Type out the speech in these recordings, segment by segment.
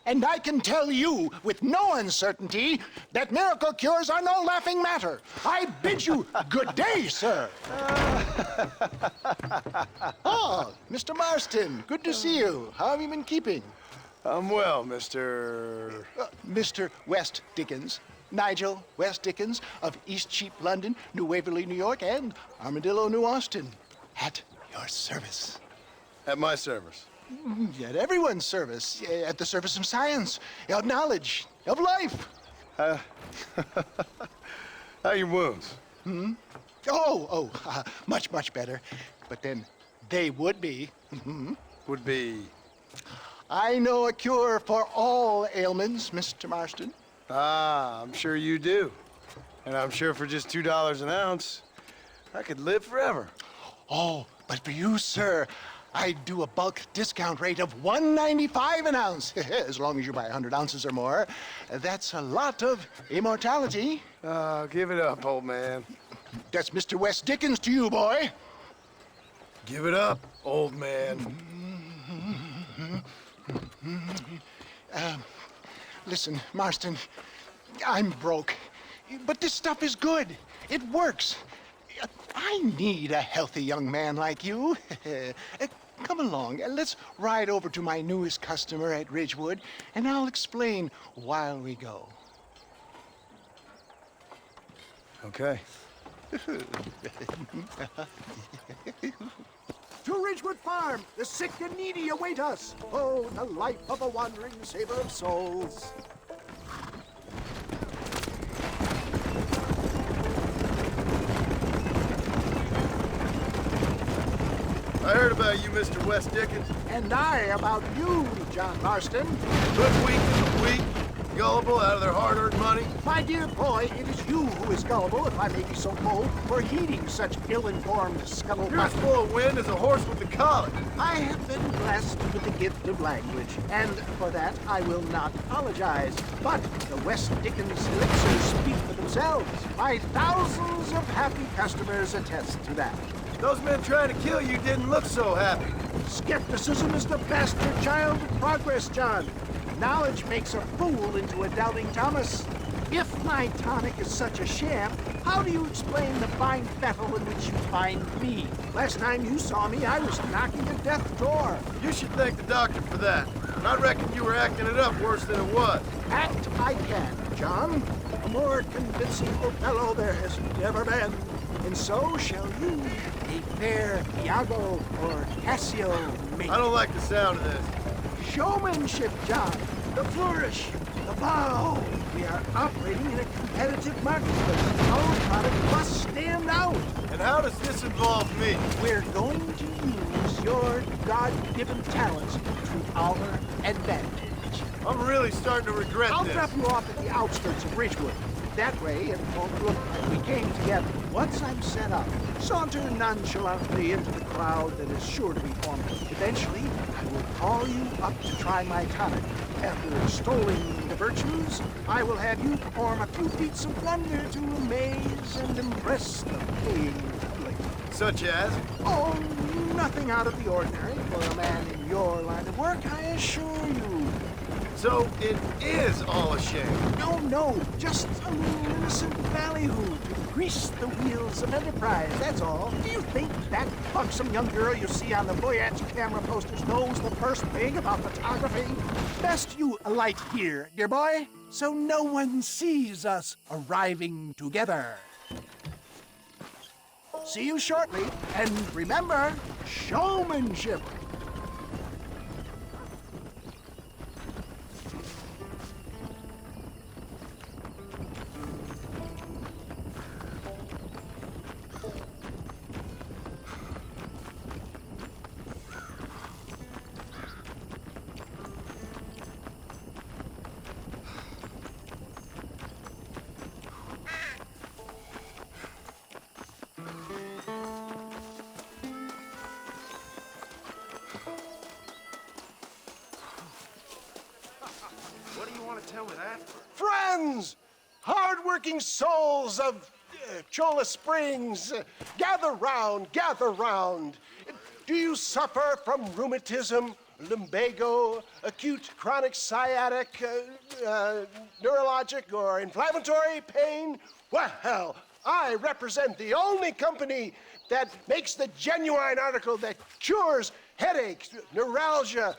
And I can tell you with no uncertainty that miracle cures are no laughing matter. I bid you good day, sir. Oh, Mr. Marston, good to see you. How have you been keeping? I'm well, Mr. Mr. West Dickens. Nigel West Dickens of Eastcheap, London, New Waverly, New York, and Armadillo, New Austin. At your service. At my service. At everyone's service. At the service of science, of knowledge, of life. How are your wounds? Much, much better. But then they would be. Would be... I know a cure for all ailments, Mr. Marston. Ah, I'm sure you do. And I'm sure for just $2 an ounce, I could live forever. Oh, but for you, sir, I'd do a bulk discount rate of $1.95 an ounce, as long as you buy 100 ounces or more. That's a lot of immortality. Give it up, old man. That's Mr. West Dickens to you, boy. Give it up, old man. Listen, Marston, I'm broke, but this stuff is good. It works. I need a healthy young man like you. Come along, let's ride over to my newest customer at Ridgewood, and I'll explain while we go. Okay. To Ridgewood Farm, the sick and needy await us. Oh, the life of a wandering saver of souls. I heard about you, Mr. West Dickens. And I about you, John Marston. Hoodwink is weak, gullible out of their hard-earned money. My dear boy, it is you who is gullible, if I may be so bold, for heeding such ill-informed scuttlebutt. You're as full of wind as a horse with the colic. I have been blessed with the gift of language, and for that I will not apologize. But the West Dickens elixirs speak for themselves. My thousands of happy customers attest to that. Those men trying to kill you didn't look so happy. Skepticism is the bastard child of progress, John. Knowledge makes a fool into a doubting Thomas. If my tonic is such a sham, how do you explain the fine fettle in which you find me? Last time you saw me, I was knocking at death's door. You should thank the doctor for that. I reckon you were acting it up worse than it was. Act I can, John. A more convincing Othello there has never been. And so shall you, a fair Iago or Cassio mate. I don't like the sound of this. Showmanship, John. The flourish, the bow. We are operating in a competitive marketplace. Our product must stand out. And how does this involve me? We're going to use your God-given talents to our advantage. I'm really starting to regret I'll this. drop you off at the outskirts of Ridgewood. That way, it won't look like we came together. Once I'm set up, saunter nonchalantly into the crowd that is sure to be forming. Eventually, I will call you up to try my tonic. After extolling the virtues, I will have you perform a few feats of wonder to amaze and impress the paying public. Such as? Oh, nothing out of the ordinary for a man in your line of work, I assure you. So it is all a shame. No, just a little innocent ballyhoo to grease the wheels of enterprise, that's all. Do you think that buxom young girl you see on the Voyage camera posters knows the first thing about photography? Best you alight here, dear boy, so no one sees us arriving together. See you shortly, and remember, showmanship. What do you want to tell me that for? Friends, hard-working souls of Cholla Springs, gather round, gather round. Do you suffer from rheumatism lumbago, acute chronic sciatic, neurologic, or inflammatory pain, well, I represent the only company that makes the genuine article that cures headaches, neuralgia,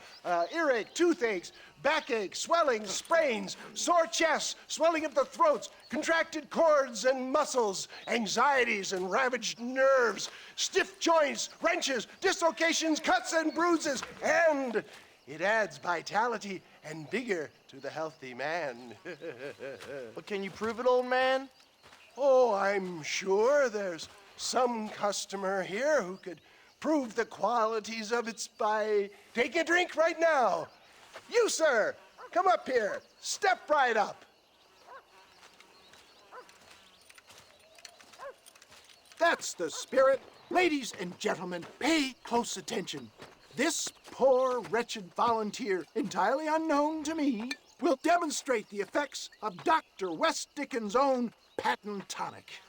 earache, toothaches, backache, swelling, sprains, sore chests, swelling of the throats, contracted cords and muscles, anxieties and ravaged nerves, stiff joints, wrenches, dislocations, cuts and bruises, and it adds vitality and vigor to the healthy man. But can you prove it, old man? Oh, I'm sure there's some customer here who could prove the qualities of it by taking a drink right now. You, sir, come up here. Step right up. That's the spirit. Ladies and gentlemen, pay close attention. This poor, wretched volunteer, entirely unknown to me, will demonstrate the effects of Dr. West Dickens' own patent tonic.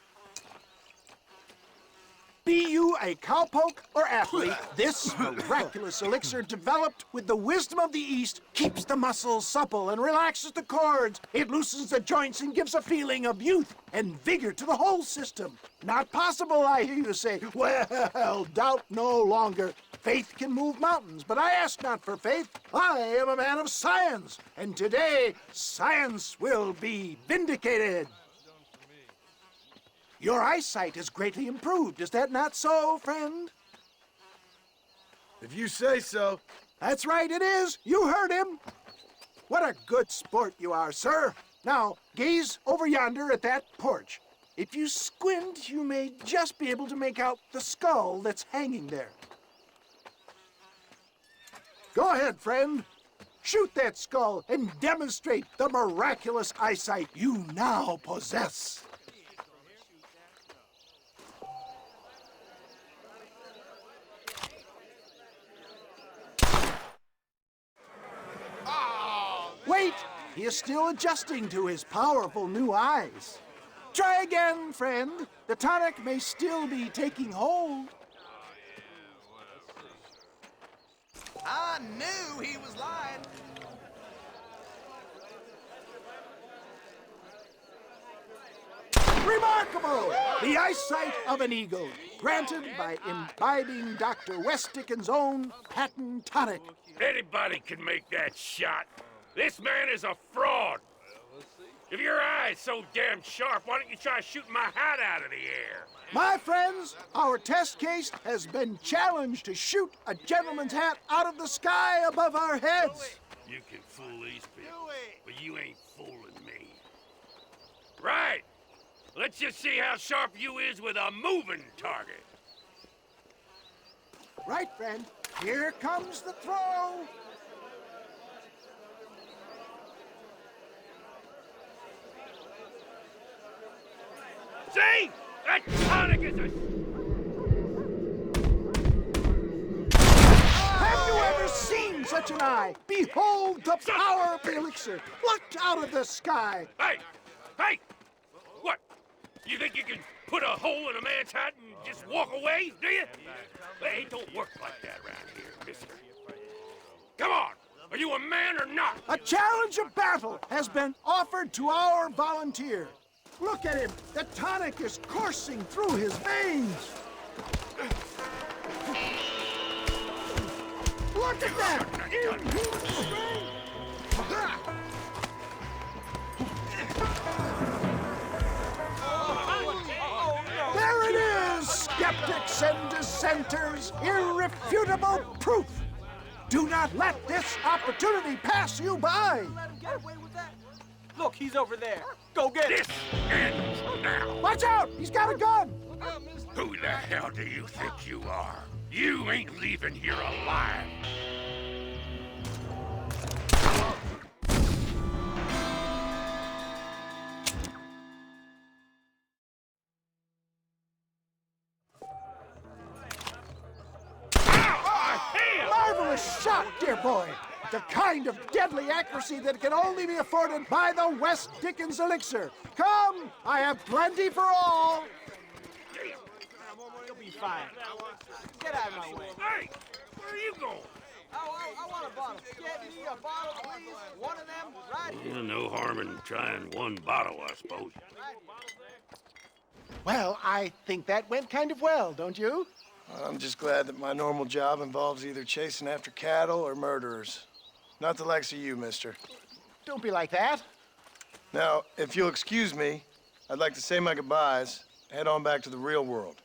Be you a cowpoke or athlete, this miraculous elixir developed with the wisdom of the East keeps the muscles supple and relaxes the cords. It loosens the joints and gives a feeling of youth and vigor to the whole system. Not possible, I hear you say. Well, doubt no longer. Faith can move mountains, but I ask not for faith. I am a man of science, and today science will be vindicated. Your eyesight is greatly improved. Is that not so, friend? If you say so. That's right, it is. You heard him. What a good sport you are, sir. Now, gaze over yonder at that porch. If you squint, you may just be able to make out the skull that's hanging there. Go ahead, friend. Shoot that skull and demonstrate the miraculous eyesight you now possess. Wait! He is still adjusting to his powerful new eyes. Try again, friend. The tonic may still be taking hold. I knew he was lying. Remarkable! The eyesight of an eagle, granted by imbibing Dr. West Dickens' own patent tonic. Anybody can make that shot. This man is a fraud. If your eye's so damn sharp, why don't you try shooting my hat out of the air? My friends, our test case has been challenged to shoot a gentleman's hat out of the sky above our heads. You can fool these people, but you ain't fooling me. Right. Let's just see how sharp you is with a moving target. Right, friend. Here comes the throw. See? That tonic is a... Have you ever seen such an eye? Behold the power of the elixir, plucked out of the sky. Hey! Hey! What? You think you can put a hole in a man's hat and just walk away, do you? Hey, it don't work like that around here, mister. Come on! Are you a man or not? A challenge of battle has been offered to our volunteer. Look at him. The tonic is coursing through his veins. Look at that! Inhuman strength! There it is! Skeptics and dissenters, irrefutable proof! Do not let this opportunity pass you by! Let him get away with that. Look, he's over there. Go get him. This ends now. Watch out! He's got a gun! Who the hell do you think you are? You ain't leaving here alive. Marvelous shot, dear boy! The kind of deadly accuracy that can only be afforded by the West Dickens elixir. Come, I have plenty for all. You'll be fine. Get out of my way. Hey, where are you going? I want a bottle. Get me a bottle, please. One of them, right here. No harm in trying one bottle, I suppose. Well, I think that went kind of well, don't you? I'm just glad that my normal job involves either chasing after cattle or murderers. Not the likes of you, mister. Don't be like that. Now, if you'll excuse me, I'd like to say my goodbyes, head on back to the real world.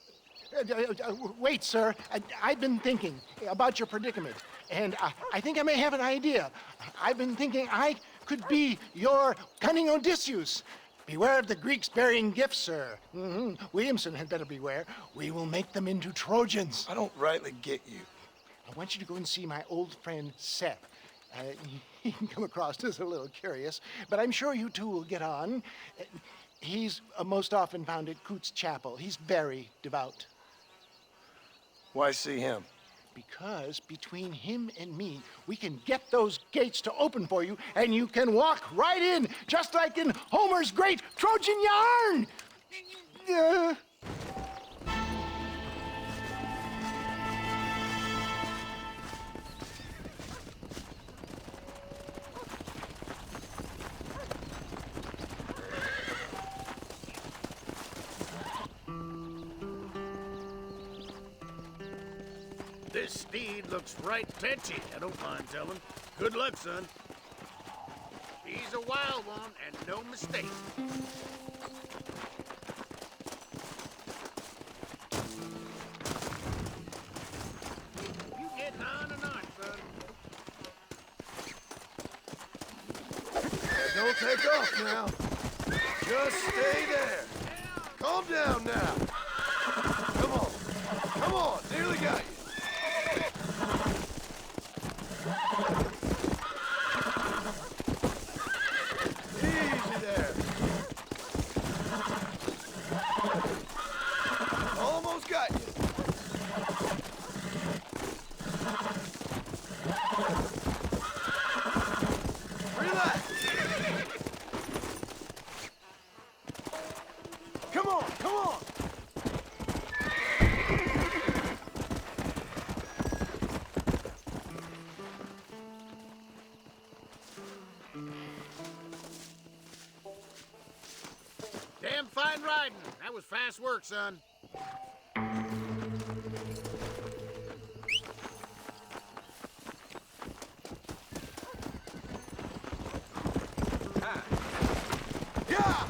Wait, sir. I've been thinking about your predicament, and I think I may have an idea. I've been thinking I could be your cunning Odysseus. Beware of the Greeks bearing gifts, sir. Williamson had better beware. We will make them into Trojans. I don't rightly get you. I want you to go and see my old friend Seth. He can come across as a little curious, but I'm sure you two will get on. He's most often found at Coots Chapel. He's very devout. Why see him? Because between him and me, we can get those gates to open for you, and you can walk right in, just like in Homer's great Trojan yarn! This steed looks right fetchy, I don't mind telling. Good luck, son. He's a wild one, and no mistake. You getting on and on, son. Don't take off now. Just stay there. Calm down now. Come on. Come on. Nearly got you. Easy there. Almost got you. Relax. Come on, come on. Damn fine riding. That was fast work, son. Yeah! Yeah!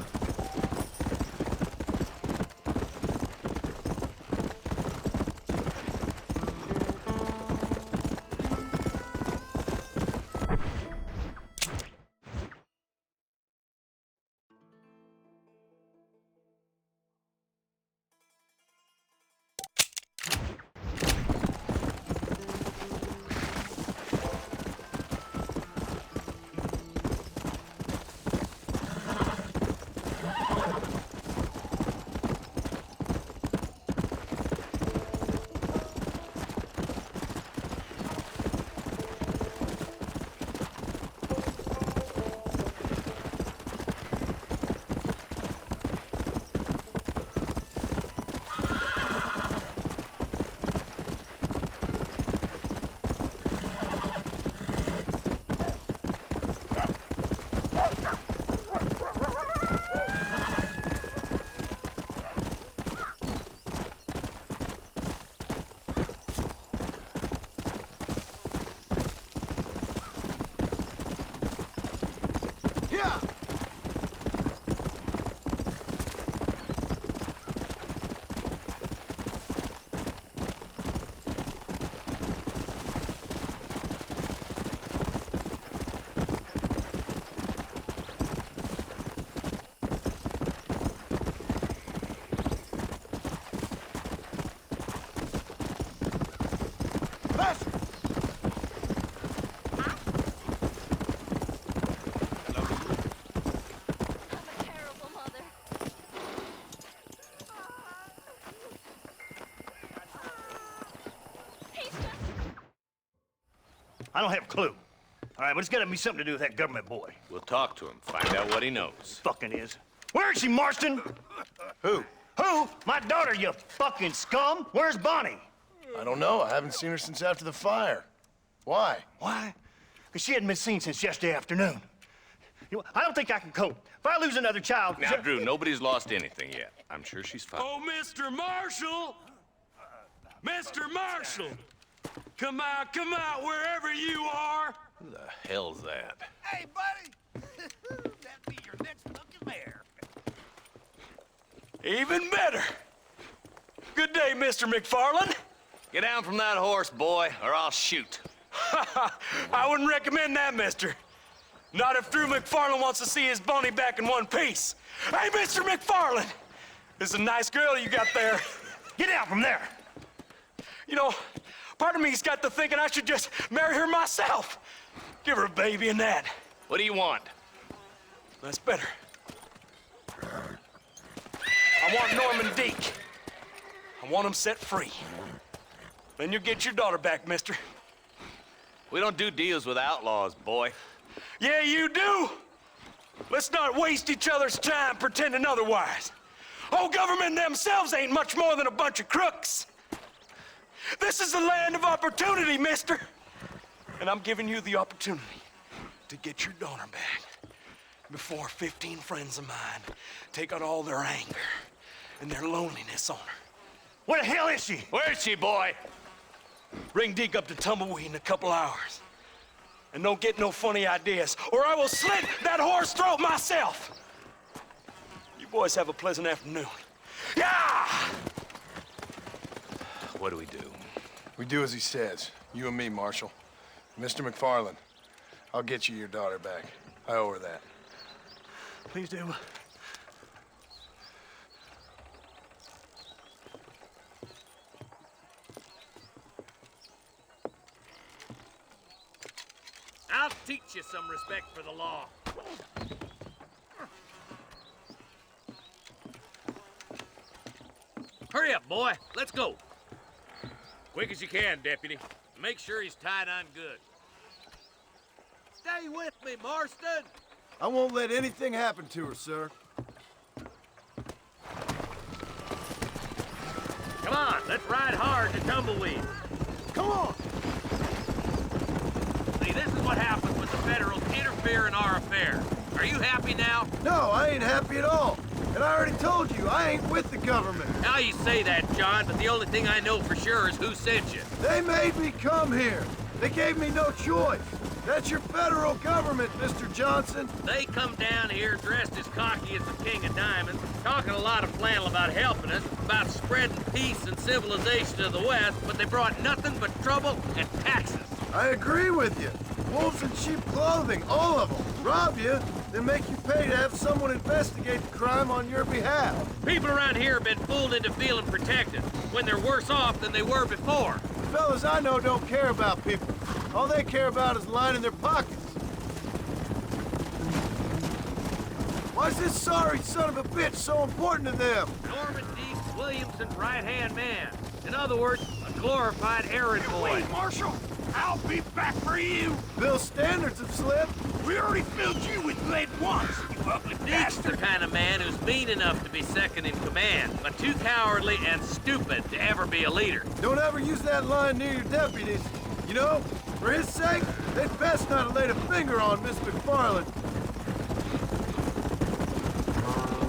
Faster! I'm a terrible mother. He's just... I don't have a clue. All right, but it's gotta be something to do with that government boy. We'll talk to him, find out what he knows. Fucking is. Where is she, Marston? Who? Who? My daughter, you fucking scum! Where's Bonnie? I don't know. I haven't seen her since after the fire. Why? Why? Because she hadn't been seen since yesterday afternoon. You know, I don't think I can cope. If I lose another child... Now, Drew, nobody's lost anything yet. I'm sure she's fine. Oh, Mr. Marshall! Mr. Marshall! Come out, wherever you are! Who the hell's that? Hey, buddy! That'd be your next lucky mare. Even better! Good day, Mr. McFarland. Get down from that horse, boy, or I'll shoot. I wouldn't recommend that, mister. Not if Drew McFarland wants to see his Boney back in one piece. Hey, Mr. McFarland! This is a nice girl you got there. Get out from there! You know, part of me's got to thinking I should just marry her myself. Give her a baby and that. What do you want? That's better. I want Norman Deek. I want him set free. Then you'll get your daughter back, mister. We don't do deals with outlaws, boy. Yeah, you do. Let's not waste each other's time pretending otherwise. Oh, government themselves ain't much more than a bunch of crooks. This is the land of opportunity, mister. And I'm giving you the opportunity to get your daughter back before 15 friends of mine take out all their anger and their loneliness on her. Where the hell is she? Where is she, boy? Bring Deke up to Tumbleweed in a couple hours. And don't get no funny ideas, or I will slit that horse throat myself. You boys have a pleasant afternoon. Yeah! What do we do? We do as he says. You and me, Marshal. Mr. McFarland, I'll get you your daughter back. I owe her that. Please do. I'll teach you some respect for the law. Hurry up, boy. Let's go. Quick as you can, Deputy. Make sure he's tied on good. Stay with me, Marston. I won't let anything happen to her, sir. Come on, let's ride hard to Tumbleweed. Come on! See, this is what happens when the Federals interfere in our affair. Are you happy now? No, I ain't happy at all. And I already told you, I ain't with the government. Now you say that, John, but the only thing I know for sure is who sent you. They made me come here. They gave me no choice. That's your federal government, Mr. Johnson. They come down here dressed as cocky as the King of Diamonds, talking a lot of flannel about helping us, about spreading peace and civilization to the West, but they brought nothing but trouble and taxes. I agree with you. Wolves in sheep clothing, all of them. Rob you, then make you pay to have someone investigate the crime on your behalf. People around here have been fooled into feeling protected, when they're worse off than they were before. The fellas I know don't care about people. All they care about is lining their pockets. Why's this sorry son of a bitch so important to them? Norman Deek Williamson's right-hand man. In other words, a glorified errand boy. Marshal! I'll be back for you! Bill's standards have slipped. We already filled you with lead once, you ugly Deke's the kind of man who's mean enough to be second in command, but too cowardly and stupid to ever be a leader. Don't ever use that line near your deputies. You know, for his sake, they'd best not have laid a finger on Miss McFarland.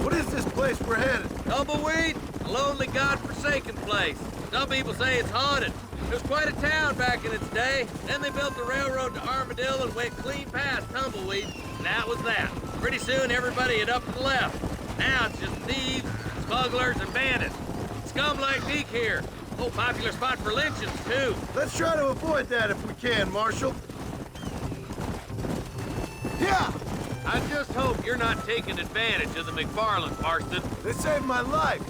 What is this place we're headed? Tumbleweed, a lonely, godforsaken place. Some people say it's haunted. It was quite a town back in its day. Then they built the railroad to Armadillo and went clean past Tumbleweed. And that was that. Pretty soon everybody had up and left. Now it's just thieves, smugglers, and bandits. Scum like Deke here. Oh, popular spot for lynchings, too. Let's try to avoid that if we can, Marshal. Yeah! I just hope you're not taking advantage of the McFarland, Marston. They saved my life.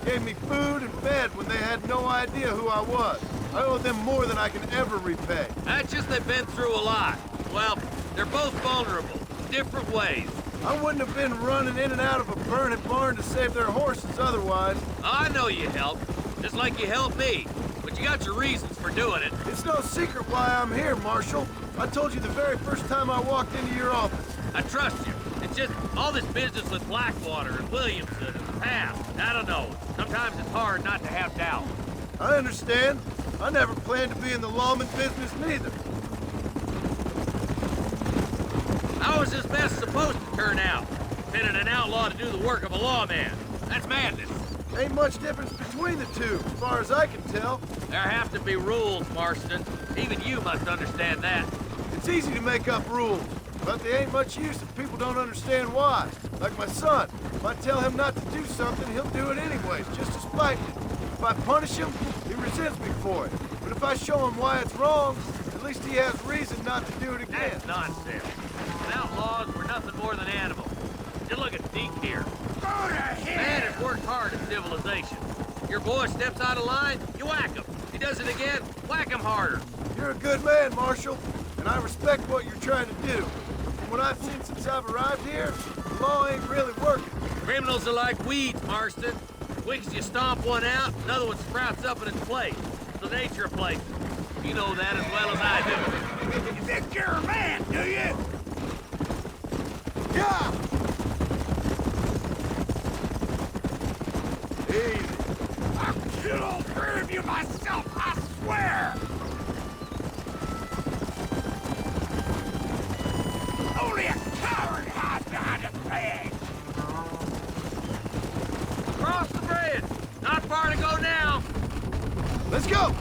Gave me food and bed when they had no idea who I was. I owe them more than I can ever repay. That's just they've been through a lot. Well, they're both vulnerable, different ways. I wouldn't have been running in and out of a burning barn to save their horses otherwise. I know you helped, just like you helped me. But you got your reasons for doing it. It's no secret why I'm here, Marshal. I told you the very first time I walked into your office. I trust you. It's just all this business with Blackwater and Williamson in the past. I don't know. Sometimes it's hard not to have doubt. I understand. I never planned to be in the lawman business neither. How is this mess supposed to turn out? Pinning an outlaw to do the work of a lawman. That's madness. Ain't much difference between the two, as far as I can tell. There have to be rules, Marston. Even you must understand that. It's easy to make up rules, but they ain't much use if people don't understand why. Like my son. If I tell him not to do something, he'll do it anyways, just to spite me. If I punish him, he resents me for it. But if I show him why it's wrong, at least he has reason not to do it again. That's nonsense. Outlaws were nothing more than animals. Just look at Deke here. Man has worked hard at civilization. Your boy steps out of line, you whack him. He does it again, whack him harder. You're a good man, Marshal, and I respect what you're trying to do. But from what I've seen since I've arrived here, the law ain't really working. Criminals are like weeds, Marston. Quick as you stomp one out, another one sprouts up in its place. It's the nature of places. You know that as well as I do. You think you're a man, do you? Yeah! Easy. I'll kill all three of you myself, I swear! Only a coward hides behind a bag! Cross the bridge. Not far to go now. Let's go!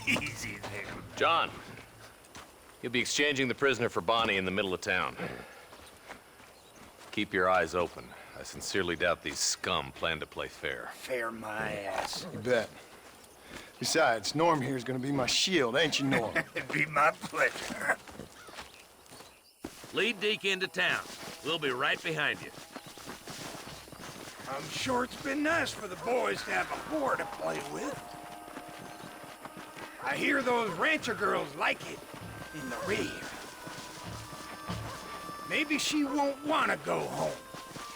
Easy there. John, you'll be exchanging the prisoner for Bonnie in the middle of town. Keep your eyes open. I sincerely doubt these scum plan to play fair. Fair my ass. You bet. Besides, Norm here's gonna be my shield, ain't you, Norm? It'd be my pleasure. Lead Deke into town. We'll be right behind you. I'm sure it's been nice for the boys to have a whore to play with. I hear those rancher girls like it in the rear. Maybe she won't want to go home.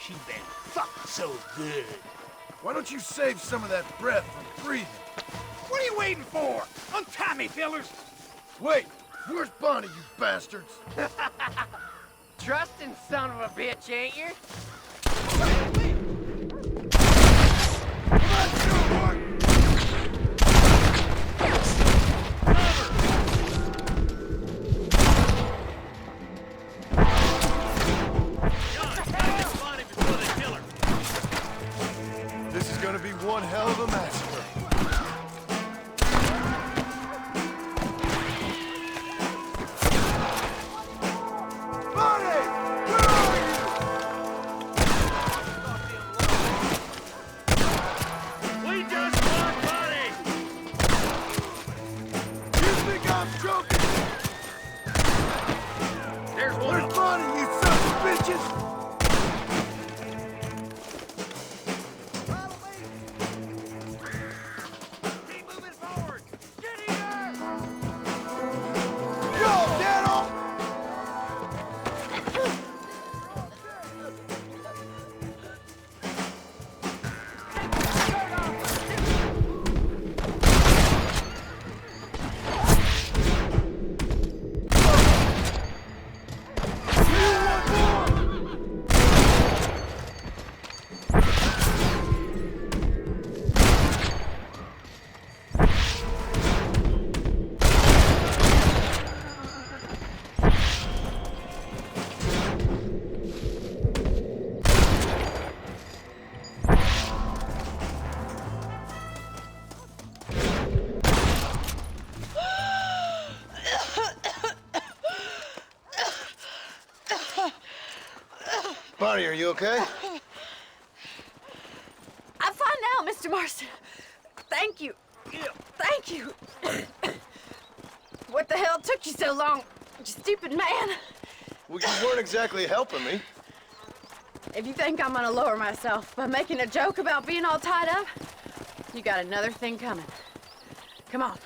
She's been fucked so good. Why don't you save some of that breath for breathing? What are you waiting for? Untie me, fellers. Wait, where's Bonnie, you bastards? Trusting son of a bitch, ain't you? This is gonna be one hell of a massacre. Bonnie! Where are you? We just want Bonnie! You think I'm joking? There's one. Where's Bonnie, you sons of bitches? Keep moving forward! Get here! Yo, Daniel! Bonnie, are you okay? I'm fine now, Mr. Marston. Thank you. Thank you. What the hell took you so long, you stupid man? Well, you weren't exactly helping me. If you think I'm gonna lower myself by making a joke about being all tied up, you got another thing coming. Come on.